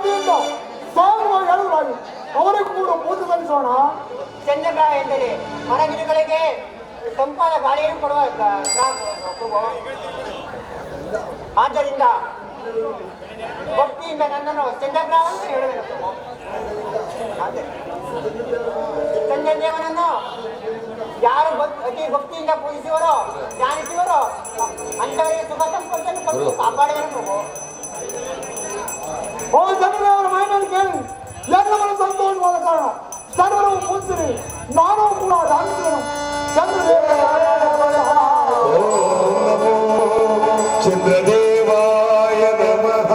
ಭಕ್ತಿಯಿಂದ ಸಾಂಗವಾಗಿ ಹೇಳುವುದಾಗಿ ಅವರಿಗೂ ಕೂಡ ಪೂಜೆ ಸಲ್ಲಿಸೋಣ. ಚಂದ್ರಗ್ರಹ ಎಂದರೆ ಮರಗಿಡಗಳಿಗೆ ತಂಪಾದ ಗಾಳಿಯನ್ನು ಕೊಡುವ ಆದ್ದರಿಂದ ಭಕ್ತಿಯಿಂದ ನನ್ನನ್ನು ಚಂದ್ರಗ್ರಹ ಅಂತ ಹೇಳಬೇಕು. ಚಂದ್ರದೇವನನ್ನು ಯಾರು ಅತಿ ಭಕ್ತಿಯಿಂದ ಪೂಜಿಸುವರೋ ಧ್ಯಾನಿಸುವರೋ ಅಂತವರಿಗೆ ಸುಖ ಸಂಪತ್ತನ್ನು ಕೊಟ್ಟು ಕಾಪಾಡುವರು. ಓ ಚಂದ್ರದೇವರ ಮಹಿಮೆಯನ್ನು ಕೇಳಿ ಎಲ್ಲವನ್ನು ಸಂತೋಷವಾದ ಕಾರಣ ಸರ್ವರು ಪೂಜಿಸಿರಿ. ನಾನು ಕೂಡ ಧ್ಯಾನಿಸುವೆನು. ಚಂದ್ರದೇವಾಯ ನಮಃ.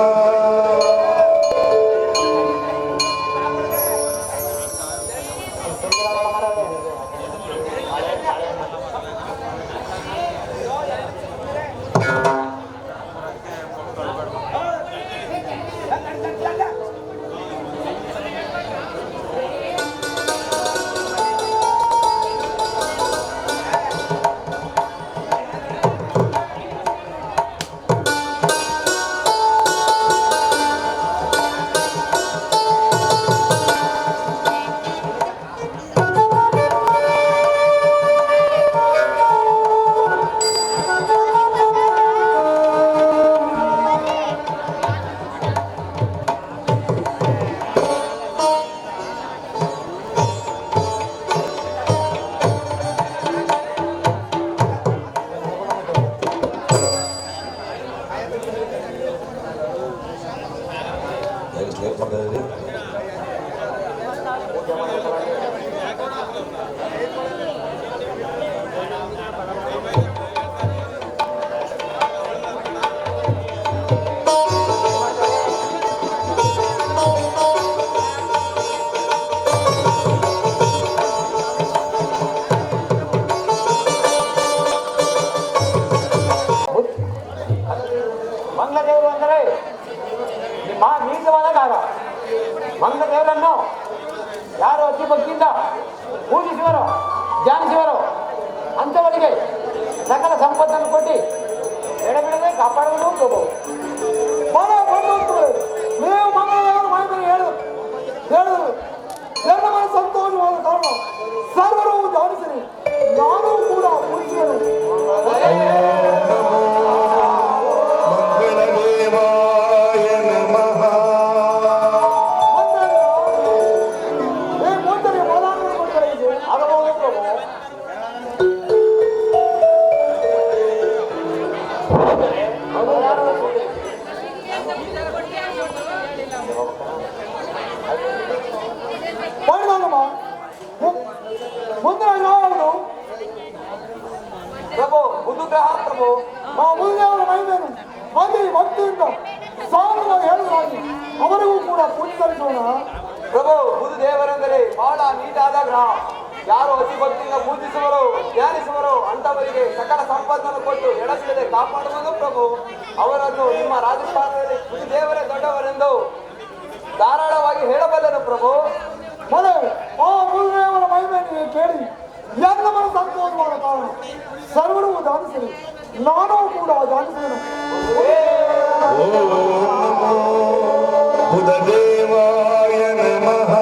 ಮಂಗದೇವರು ಅಂದರೆ ನೀಚವಾದ ಕಾಲ. ಮಂಗದೇವರನ್ನು ಯಾರು ಅತಿ ಭಕ್ತಿಯಿಂದ ಪೂಜಿಸುವರೋ ಧ್ಯಾನಿಸುವರೋ ಅಂಥವರಿಗೆ ಸಕಲ ಸಂಪತ್ತನ್ನು ಕೊಟ್ಟು ಎಡೆಬಿಡದೆ ಕಾಪಾಡುವುದು ಪ್ರಭು. ನೀವು ಮಂಗಳದೇವರ ಮಹಿಮೆಯನ್ನು ಹೇಳಿದರು ಎಲ್ಲ ಸಂತೋಷವಾದ ಕಾರಣ ಸರ್ವರು ಧ್ಯಾನಿಸಿರಿ. ನಾನು ಕೂಡ ಪೂಜಿಸುವೆನು. ಪ್ರಭು ಬುಧಗ್ರಹ ಪ್ರಭು ಮುನಿದೇವರ ಮಹಿಮೆಯನ್ನು ಅತಿ ಭಕ್ತಿಯಿಂದ ಸಾಂಗವಾಗಿ ಹೇಳುವುದಾಗಿ ಅವರಿಗೂ ಕೂಡ ಪೂಜೆ ಸಲ್ಲಿಸೋಣ. ಪ್ರಭು ಬುಧದೇವರೆಂದರೆ ಬಹಳ ನೀಟಾದ ಗ್ರಹ. ಯಾರು ಅತಿ ಭಕ್ತಿಯಿಂದ ಪೂಜಿಸುವರೋ ಧ್ಯಾನಿಸುವರೋ ಅಂತವರಿಗೆ ಸಕಲ ಸಂಪತ್ತನ್ನು ಕೊಟ್ಟು ಎಡಬಿಡದೆ ಕಾಪಾಡುವುದು ಪ್ರಭು. ಅವರನ್ನು ನಿಮ್ಮ ರಾಜಸ್ಥಾನದಲ್ಲಿ ಬುಧದೇವರೇ ದೊಡ್ಡವರೆಂದು ಧಾರಾಳವಾಗಿ ಹೇಳಬಲ್ಲರು ಪ್ರಭು. ಮನೆ ಆ ಮುನಿದೇವರ ಮಹಿಮೆಯನ್ನು ಕೇಳಿ ಎಲ್ಲ ಸಂತೋಷವಾದ ಕಾರಣ ಸರ್ವರು ಧ್ಯಾನಿಸಿರಿ. ನಾನು ಕೂಡ ಧ್ಯಾನಿಸುವೆನು. ಬುಧದೇವಾಯ ನಮಃ.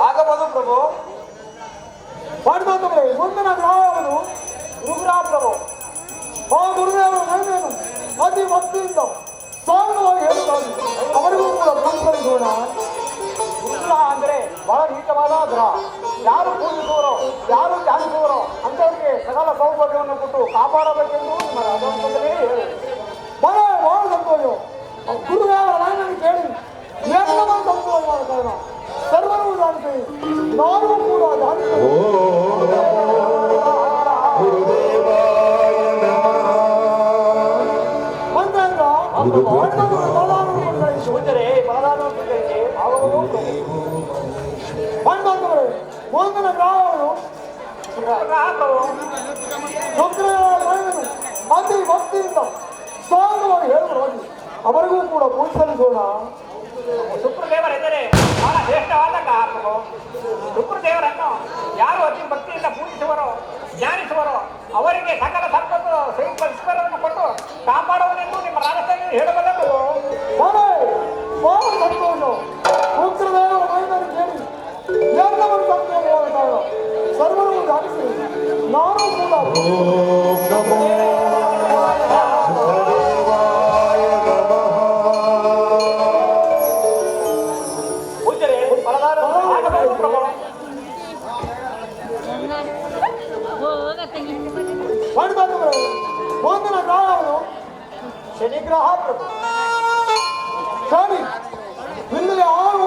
ಆಗಬಹುದು ಪ್ರಭು. ಮಾಡಿದಂತವರೇ ಮುಂದಿನ ಗ್ರಹವನ್ನು ರುದ್ರಾ ಪ್ರಭು. ಆ ಗುರುದೇವರ ಮಹಿಮೆಯನ್ನು ಅತಿ ಭಕ್ತಿಯಿಂದ ಸಾಂಗವಾಗಿ ಹೇಳುತ್ತಾರೆ. ಅವರಿಗೂ ಕೂಡ ಪೂಜಿಸೋಣ. ರುದ್ರ ಅಂದರೆ ಬಹಳ ನೀಚವಾದ ಗ್ರಹ. ಯಾರು ಪೂಜಿಸುವರೋ ಯಾರು ಧ್ಯಾನಿಸುವರೋ ಅಂತವರಿಗೆ ಸಕಲ ಸೌಭಾಗ್ಯವನ್ನು ಕೊಟ್ಟು ಕಾಪಾಡಬೇಕೆಂದು ನಿಮ್ಮ ರಾಜವಂಶದಲ್ಲೇ ಹೇಳಿ ಬಹಳ ಸಂತೋಷ. ಗುರುದೇವರ ಮಹಿಮೆಯನ್ನು ಕೇಳಿ ಎಲ್ಲ ಸಂತೋಷವಾದ ಕಾರಣ ಸರ್ವರು ಧ್ಯಾನಿಸಿ. ನಾನು ಕೂಡ ಮುಂದಿನ ಗ್ರಹವನ್ನು ಅತಿ ಭಕ್ತಿಯಿಂದ ಸಾಂಗವಾಗಿ ಹೇಳುವುದು ಅವರಿಗೂ ಕೂಡ ಪೂಜೆ ಸಲ್ಲಿಸೋಣ. ಶುಕ್ರದೇವರೆಂದರೆ ಬಹಳ ಶ್ರೇಷ್ಠವಾದ ಗ್ರಹ. ಶುಕ್ರದೇವರನ್ನು ಯಾರು ಅತಿ ಭಕ್ತಿಯಿಂದ ಪೂಜಿಸುವರೋ ಧ್ಯಾನಿಸುವರೋ ಅವರಿಗೆ ಸಕಲ ಸಂಪತ್ತು ಪರಿಷ್ಕಾರವನ್ನು ಕೊಟ್ಟು ಕಾಪಾಡುವನೆಂದು ನಿಮ್ಮ ರಾಜಸ್ಥಾನ ಹೇಳಬಲ್ಲ ಪ್ರಭು. ಸ್ವಾಮಿ ಬಹಳ ಸಂತೋಷ. ಪುತ್ರದೇವರ ಮೈದಾನ ಕೇಳಿ ಎಲ್ಲವನ್ನು ಸಂತೋಷವಾದ ಕಾರಣ ಸರ್ವರು ಧಾರಿಸಿ ನಾನು ಕೂಡ ಓಂ ನಮೋ ದೇವಾಯ ನಮಃ. ಪೂಜ್ಯರೇ ಬಲದಾರ ಆಗಬಹುದು ಪ್ರಭು. ಮಾಡಿದಂತವರು ಮುಂದಿನ ಕಾಲವನ್ನು ಶನಿಗ್ರಹ ಪ್ರಭು ಶನಿ ಇಲ್ಲಿ ಆರು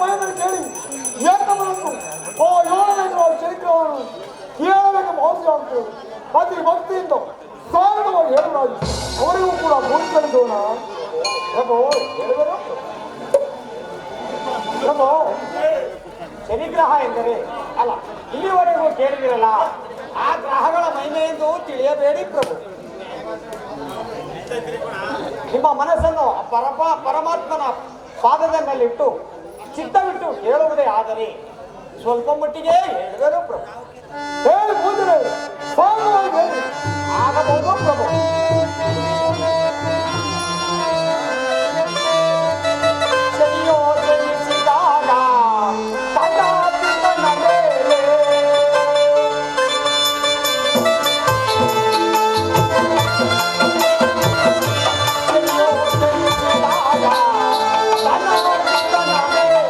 ಮೈದಾನ ಕೇಳಿ ಏಕಮನಸ್ಸು ಆ 7ನೇ ಶನಿಗ್ರಹವನ್ನು ಕೇಳಬೇಕು ಮಹೋತ್ಸವ ಆಗ್ತದೆ. ಅತಿ ಭಕ್ತಿಯಿಂದ ಸಾಧನವಾಗಿ ಹೇಳಲಾಗಿ ಅವರಿಗೂ ಕೂಡ ಮುಗಿಸಲಿದ್ದೋಣ ಪ್ರಭು ಹೇಳಿದರು ಪ್ರಭು ಶನಿಗ್ರಹ ಎಂದರೆ ಅಲ್ಲ ಇಲ್ಲಿವರೆಗೂ ಕೇಳಿದಿರಲ್ಲ ಆ ಗ್ರಹಗಳ ಮಹಿಮೆ ಎಂದು ತಿಳಿಯಬೇಡಿ ಪ್ರಭು. ನಿಮ್ಮ ಮನಸ್ಸನ್ನು ಪರಮಾತ್ಮನ ಪಾದದ ಮೇಲಿಟ್ಟು ಚಿತ್ತವಿಟ್ಟು ಹೇಳುವುದೇ ಆದರೆ ಸ್ವಲ್ಪ ಮಟ್ಟಿಗೆ ಹೇಳಿದರು ಪ್ರಭು. ಹೇಳಿ ಪೂಜನೆ ಸಾಧನವಾಗಿ ಹೇಳಿ ಆಗಬಹುದು ಪ್ರಭು. ಶನಿಯೋ ಜನಿಸಿದಾಗ ತನ್ನ ಪಿತನ ಮೇಲೆ ಶನಿಯೋ ಜನಿಸಿದಾಗ ತನ್ನ ಪಿತನ ಮೇಲೆ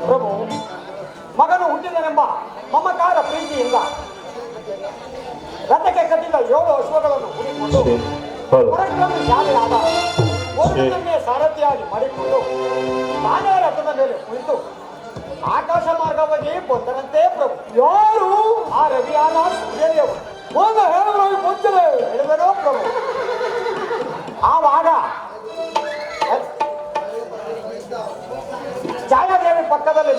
ಪ್ರಭು ಮಗನು ಹುಟ್ಟಿದನೆಂಬ ಮಮಕಾರ ಪ್ರೀತಿಯಿಂದ ರಥಕ್ಕೆ ಕಟ್ಟಿದ 7 ಅಶ್ವಗಳನ್ನು ಹುಡಿಕೊಂಡು ಪರಕ್ರಮ ಶಾಲೆಯಾದ ಒಂದನ್ನೇ ಸಾರಥಿಯಾಗಿ ಮಾಡಿಕೊಂಡು ನಾನೇ ರಥದ ಮೇಲೆ ಕುಳಿತು ಆಕಾಶ ಮಾರ್ಗವಾಗಿ ಬಂದರಂತೆ ಪ್ರಭು. ಯಾರು ಆ ರವಿಯಾದ ಸೂರ್ಯದೇವರು ಒಂದು ಹೇಳಬಾಗಿ ಮುಂಚೆ ಹೇಳಿದರೋ ಪ್ರಭು. ಆವಾಗ ಛಾಯಾದೇವಿ ಪಕ್ಕದಲ್ಲಿ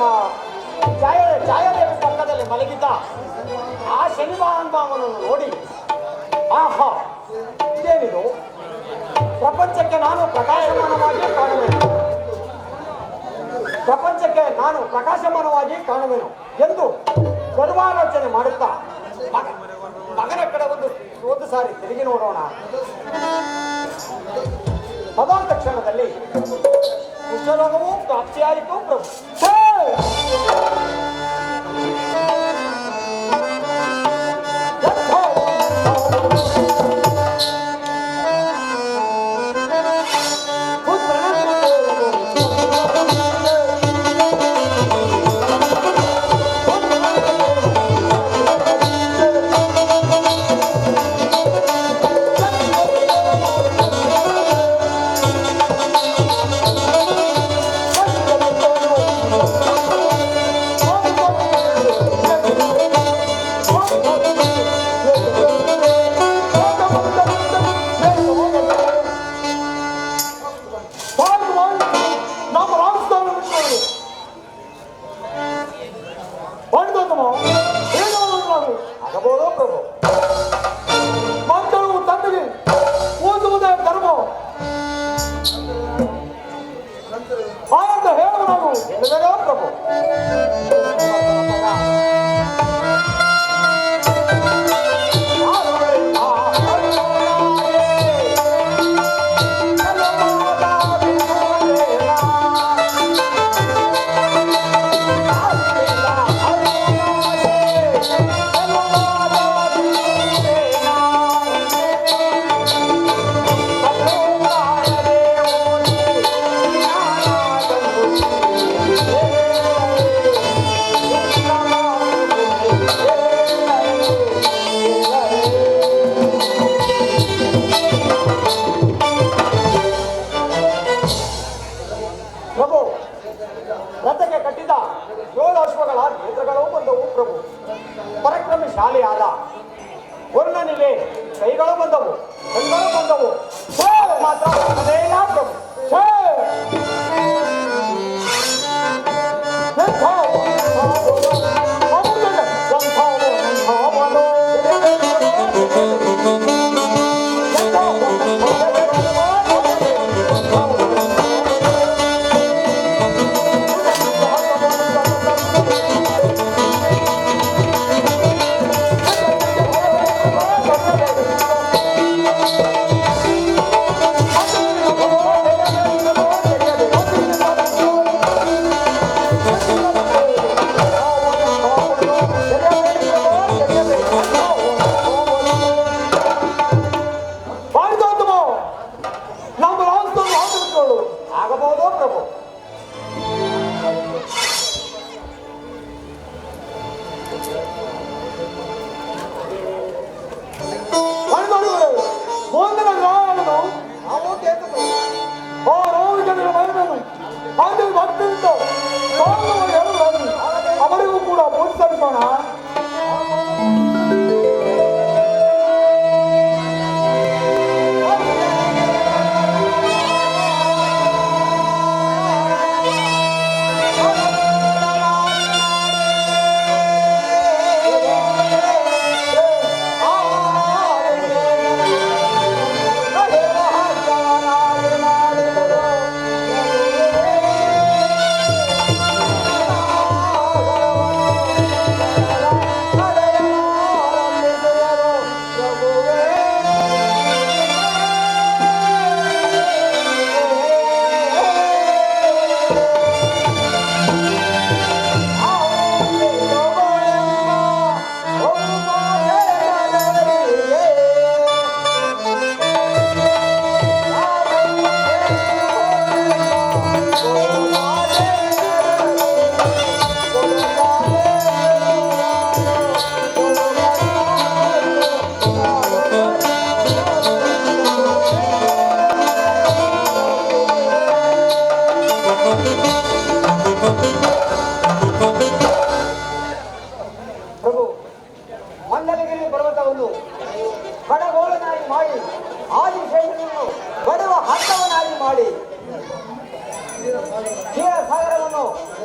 ಛಾಯಾದೇವಿ ಪಕ್ಕದಲ್ಲಿ ಮಲಗಿದ್ದ ಆ ಶನಿವಾಹನವನ್ನು ನೋಡಿ ಆಹಾ ಇದೇನಿದು, ಪ್ರಪಂಚಕ್ಕೆ ನಾನು ಪ್ರಕಾಶಮಾನವಾಗಿ ಕಾಣುವೆನು ಎಂದು ಗರ್ವಾಲೋಚನೆ ಮಾಡುತ್ತಾ ಮಗನ ಕಡೆ ಒಂದು ಸಾರಿ ತಿರುಗಿ ನೋಡೋಣ. ತದಾದ ಕ್ಷಣದಲ್ಲಿ ಕುಷ್ಠರೋಗವೂ ಪ್ರಾಪ್ತಿಯಾಯಿತು ಪ್ರಭು.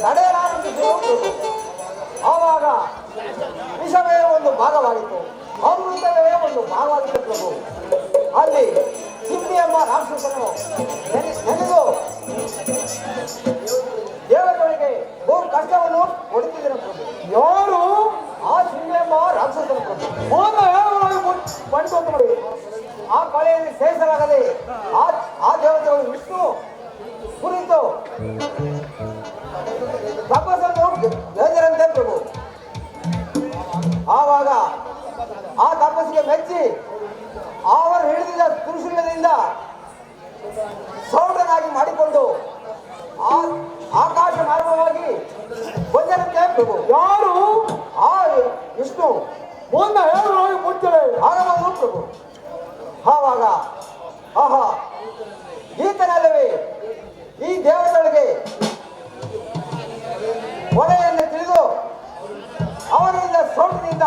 ತಡೆಯಲಾರಂಭಿಸಿದರು ಪ್ರಭು. ಆವಾಗ ವಿಷವೇ ಒಂದು ಭಾಗವಾಗಿತ್ತು, ಅಮೃತವೇ ಒಂದು ಭಾಗವಾಗಿತ್ತು ಪ್ರಭು. ಅಲ್ಲಿ ಸಿಂಹಿ ಎಂಬ ರಾಕ್ಷಸನು ನೆನೆದು ದೇವತೆಗಳಿಗೆ ಬಹು ಕಷ್ಟವನ್ನು ಕೊಡುತ್ತಿದ್ದನು ಪ್ರಭು. ಯಾರು ಆ ಸಿಂಹಿ ಎಂಬ ರಾಕ್ಷಸನ ಪ್ರಭು ಮೋದ ಯಾವಾಗ ಬಂತು ನೋಡಿ. ಆ ಕಳೆಯಲ್ಲಿ ಸೇರಿಸಲಾಗದೆ ಆ ದೇವತೆಗಳು ವಿಷ್ಣು ಕುರಿತು ತಪಸ್ಸನ್ನು ಹೇಳಿದರಂತೆ ಪ್ರಭು. ಆವಾಗ ಆ ತಪಸ್ಸಿಗೆ ಮೆಚ್ಚಿ ಅವರು ಹಿಡಿದಿದ್ದ ತ್ರಿಶೂಲದಿಂದ ಸೌಂಡನಾಗಿ ಮಾಡಿಕೊಂಡು ಆಕಾಶ ಮಾರ್ಗವಾಗಿ ಬಂದರಂತೆ ಪ್ರಭು. ಯಾರು ಆ ವಿಷ್ಣು ಮೋದ ಯಾವಾಗ ಮುಟ್ಟರೆ ಆಗಬಹುದು ಪ್ರಭು. ಆವಾಗ ಆಹಾ ಈತನಲ್ಲವೇ ಈ ದೇವತೆಗಳಿಗೆ ಕೊನೆಯನ್ನು ತಿಳಿದು ಅವರಿಂದ ಸೌಂಡಿನಿಂದ